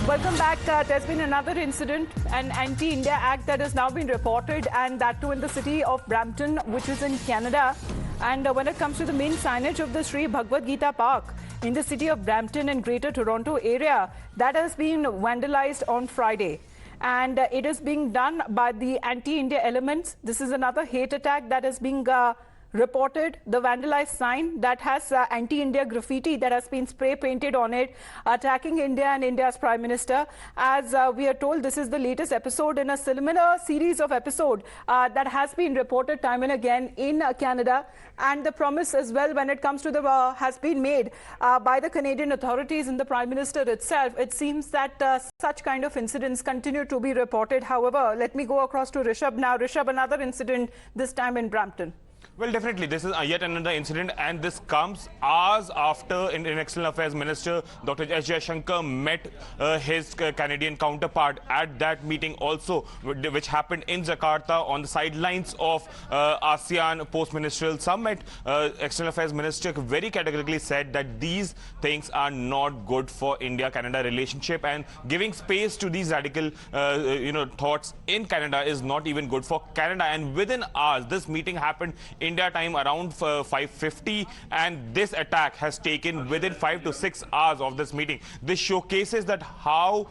Welcome back. There's been another incident, an anti-India act that has now been reported, and that too in the city of Brampton, which is in Canada. And when it comes to the main signage of the Sri Gita Park in the city of Brampton and Greater Toronto area, that has been vandalized on Friday. And it is being done by the anti-India elements. This is another hate attack that is being reported. The vandalized sign that has anti-India graffiti that has been spray painted on it, attacking India and India's Prime Minister. As we are told, this is the latest episode in a similar series of episodes that has been reported time and again in Canada. And the promise as well when it comes to the has been made by the Canadian authorities and the Prime Minister itself. It seems that such kind of incidents continue to be reported. However, let me go across to Rishabh now. Rishabh, another incident, this time in Brampton. Well, definitely, this is yet another incident, and this comes hours after Indian External Affairs Minister Dr. S. Jaishankar met his Canadian counterpart at that meeting also, which happened in Jakarta on the sidelines of ASEAN Post-Ministerial Summit. External Affairs Minister very categorically said that these things are not good for India-Canada relationship, and giving space to these radical, thoughts in Canada is not even good for Canada. And within hours, this meeting happened India time around 5:50, and this attack has taken within 5 to 6 hours of this meeting. This showcases that how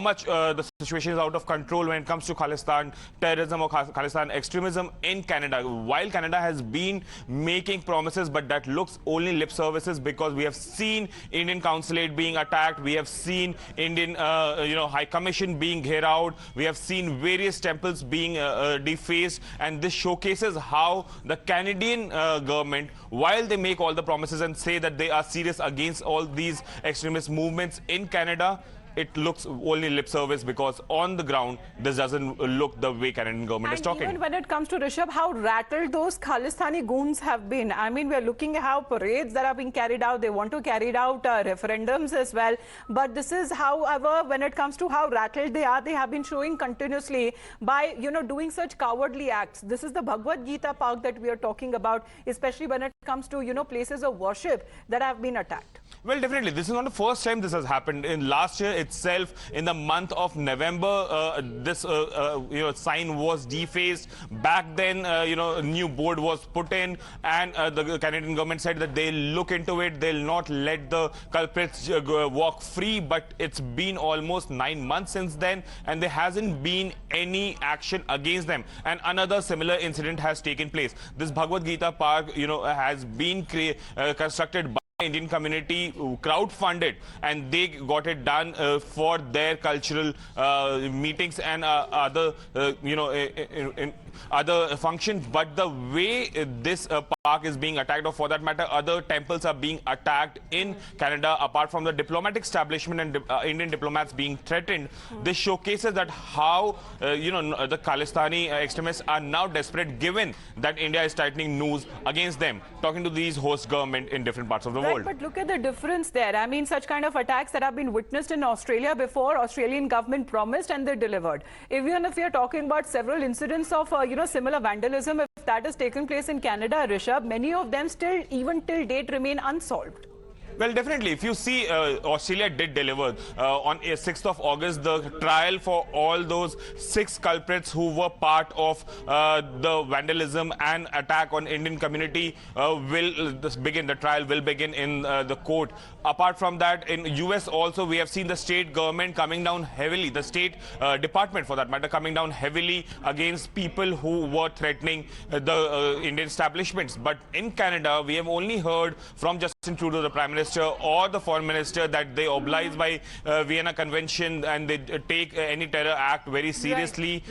much the situation is out of control when it comes to Khalistan terrorism or Khalistan extremism in Canada. While Canada has been making promises, but that looks only lip services, because we have seen Indian consulate being attacked, we have seen Indian High Commission being ghered out, we have seen various temples being defaced, and this showcases how the Canadian government, while they make all the promises and say that they are serious against all these extremist movements in Canada, it looks only lip service, because on the ground this doesn't look the way Canadian government is talking. Even when it comes to Rishabh, how rattled those Khalistani goons have been. I mean, we're looking at how parades that are being carried out, they want to carry out referendums as well. But this is, however, when it comes to how rattled they are, they have been showing continuously by, doing such cowardly acts. This is the Gita Park that we are talking about, especially when it comes to, places of worship that have been attacked. Well, definitely, this is not the first time this has happened. In last year itself, in the month of November, this sign was defaced. Back then, a new board was put in, and the Canadian government said that they'll look into it. They'll not let the culprits walk free. But it's been almost 9 months since then, and there hasn't been any action against them. And another similar incident has taken place. This Gita Park, has been constructed by Indian community, crowd-funded, and they got it done for their cultural meetings and other other functions. But the way this park is being attacked, or for that matter other temples are being attacked in Canada, apart from the diplomatic establishment and Indian diplomats being threatened, this showcases that how the Khalistani extremists are now desperate, given that India is tightening noose against them, talking to these host government in different parts of the world. But look at the difference there. I mean, such kind of attacks that have been witnessed in Australia before, Australian government promised and they delivered. Even if we are talking about several incidents of similar vandalism, if that has taken place in Canada, Rishabh, many of them still, even till date, remain unsolved. Well, definitely. If you see, Australia did deliver on 6th of August, the trial for all those 6 culprits who were part of the vandalism and attack on Indian community will begin. The trial will begin in the court. Apart from that, in US also, we have seen the state government coming down heavily, the state department for that matter, coming down heavily against people who were threatening the Indian establishments. But in Canada, we have only heard from Justin Trudeau, the Prime Minister, or the Foreign Minister, that they oblige by Vienna Convention and they take any terror act very seriously.